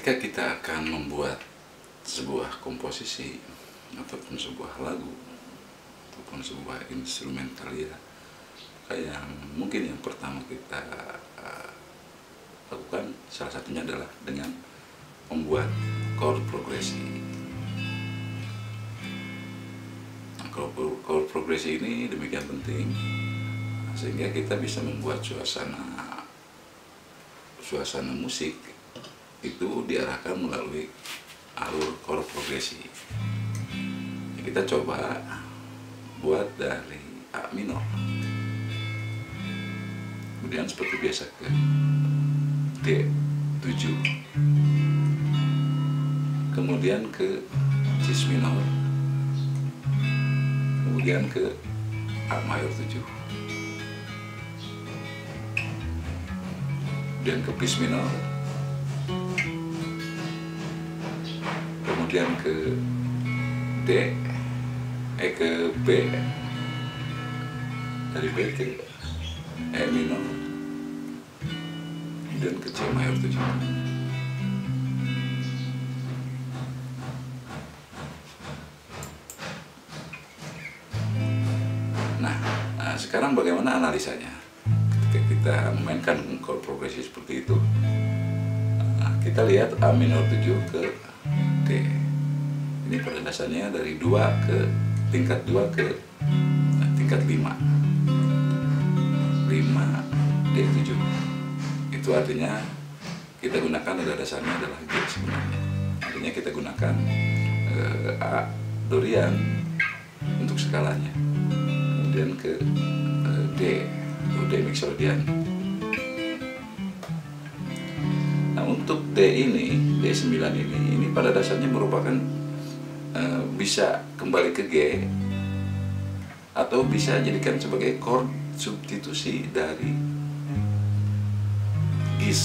Ketika kita akan membuat sebuah komposisi ataupun sebuah lagu ataupun sebuah instrumental ya, yang mungkin yang pertama kita lakukan salah satunya adalah dengan membuat chord progresi. Nah, chord progresi ini demikian penting sehingga kita bisa membuat suasana musik itu diarahkan melalui alur chord progresi. Kita coba buat dari A minor, kemudian seperti biasa ke D7, kemudian ke Cis minor, kemudian ke A mayor 7, kemudian ke Bis minor, kemudian ke ke B, dari B ke E minor, kemudian ke C mayor 7. Nah, sekarang bagaimana analisanya? Ketika kita memainkan chord progresi seperti itu, kita lihat A minor 7 ke D. Ini pada dasarnya dari 2 ke tingkat 2 ke tingkat 5 D7. Itu artinya kita gunakan nada dasarnya adalah G sebenarnya. Artinya kita gunakan A Dorian untuk skalanya, kemudian ke D atau D mixolydian. Nah, untuk D ini, D9 ini pada dasarnya merupakan bisa kembali ke G atau bisa jadikan sebagai chord substitusi dari GIS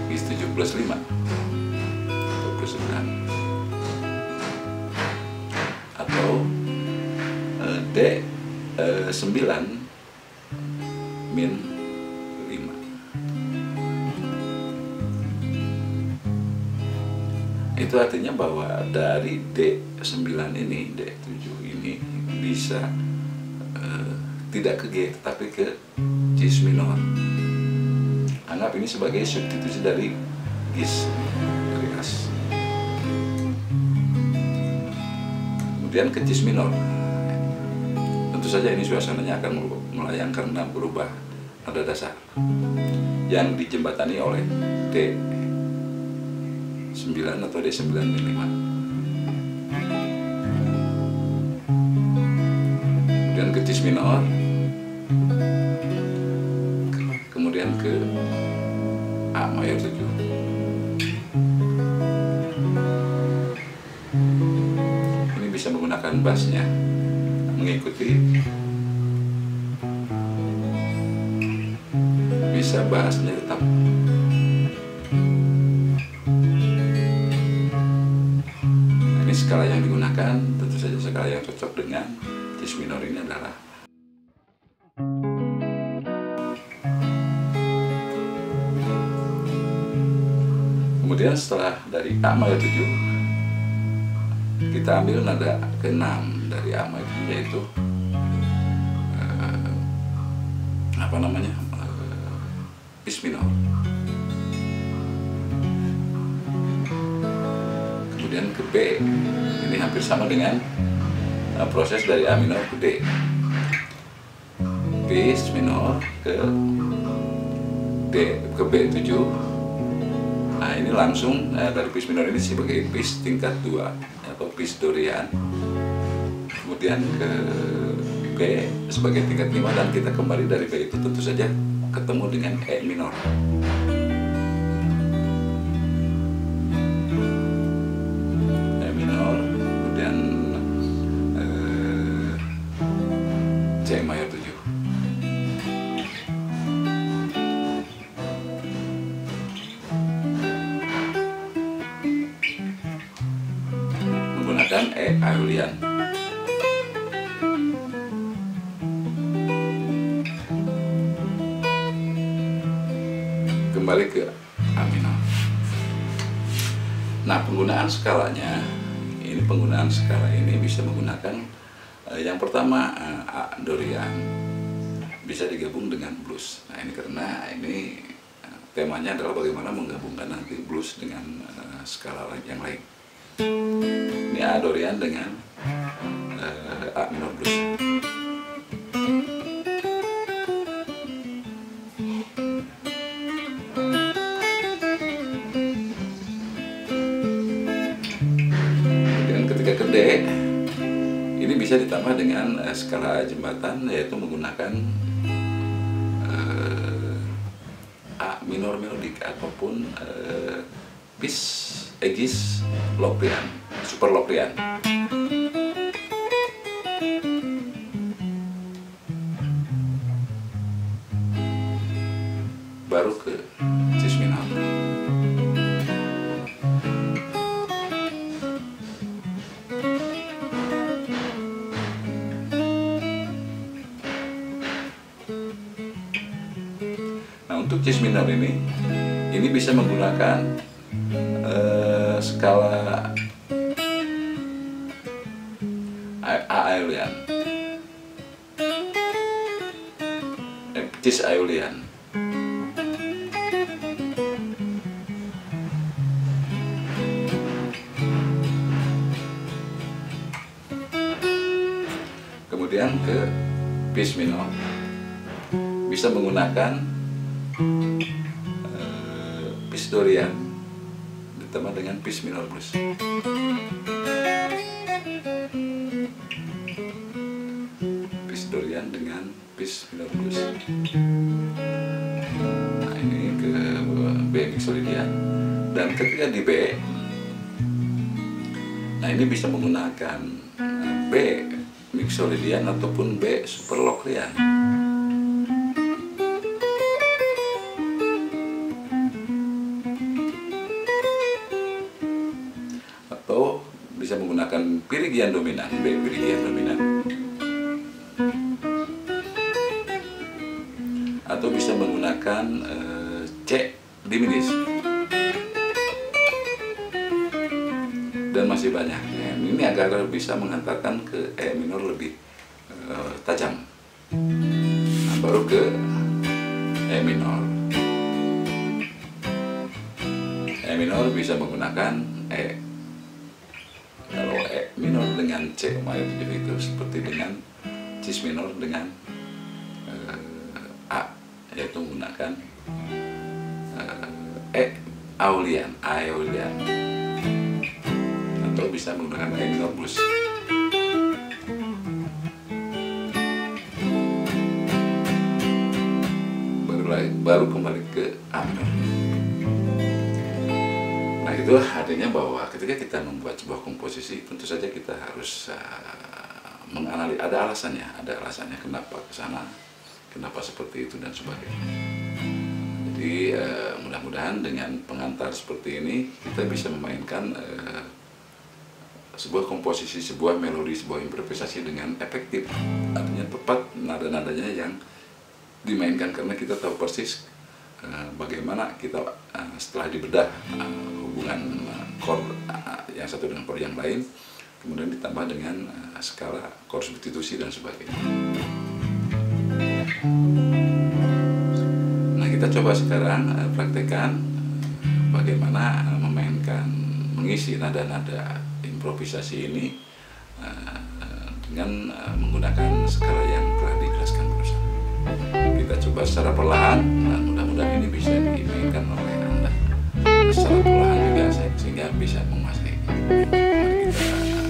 7 plus 5 atau plus 9 atau D9 min 5. Itu artinya bahwa dari D9 ini, D7 ini bisa tidak ke G tetapi ke Cis minor. Anggap ini sebagai substitusi dari GIS, dari As. Kemudian ke Cis minor. Tentu saja ini suasananya akan melayang karena berubah nada dasar yang dijembatani oleh D9 atau D9 min 5. Kemudian ke Cis minor, kemudian ke A mayor 7. Ini bisa menggunakan bassnya mengikuti, bisa bassnya tetap. Ini skala yang digunakan, tentu saja skala yang cocok dengan Cis minor ini adalah kemudian setelah dari A mayor 7 kita ambil nada ke-6 dari A mayor 7, yaitu Bis minor. Kemudian ke B, ini hampir sama dengan proses dari A minor ke D. Bis minor ke B7. Nah, ini langsung dari bis minor ini sebagai bis tingkat 2 atau bis Dorian, kemudian ke B sebagai tingkat 5, dan kita kembali dari B itu tentu saja ketemu dengan E minor. E minor, kemudian C mayor 7. Menggunakan E Aeolian. Kembali ke A minor. Nah, penggunaan skalanya, penggunaan skala ini bisa menggunakan yang pertama Dorian, bisa digabung dengan blues. Nah, ini karena ini temanya adalah bagaimana menggabungkan nanti blues dengan skala yang lain. Ini A Dorian dengan A minor blues. Kemudian ketika ke D, ini bisa ditambah dengan skala jembatan, yaitu menggunakan A minor melodik ataupun bis Aegis Locrian, super Locrian. Baru ke cis minor. Nah, untuk cis minor ini bisa menggunakan skala Aeolian, cis Aeolian. Kemudian ke bis minor, bisa menggunakan bis Dorian ditambah dengan bis minor blues. Bis Dorian dengan bis minor blues. Nah, ini ke B mixolydian. Dan ketika di B, nah ini bisa menggunakan B mixolydian ataupun B super Locrian. Atau bisa menggunakan Phrygian dominan, B Phrygian dominan. Atau bisa menggunakan C diminis. Dan masih banyak. Ini agar bisa mengantarkan ke E minor lebih tajam. Nah, baru ke E minor. E minor bisa menggunakan E. Kalau E minor dengan C major 7 itu seperti dengan cis minor dengan A, yaitu menggunakan E Aeolian, atau bisa menggunakan E minor blues. Baru kembali ke A minor. Nah, itu artinya bahwa ketika kita membuat sebuah komposisi, tentu saja kita harus menganalisis, ada alasannya kenapa ke sana, kenapa seperti itu dan sebagainya. Jadi mudah-mudahan dengan pengantar seperti ini kita bisa memainkan sebuah komposisi, sebuah melodi, sebuah improvisasi dengan efektif, artinya tepat nada-nadanya yang dimainkan, karena kita tahu persis bagaimana kita setelah dibedah hubungan chord yang satu dengan chord yang lain, kemudian ditambah dengan skala chord substitusi dan sebagainya. Nah, kita coba sekarang praktekkan bagaimana mengisi nada-nada improvisasi ini dengan menggunakan skala yang telah dijelaskan berusaha. Kita coba secara perlahan, dan mudah-mudahan ini bisa dimainkan oleh Anda secara perlahan juga, sehingga bisa menguasai. Mari kita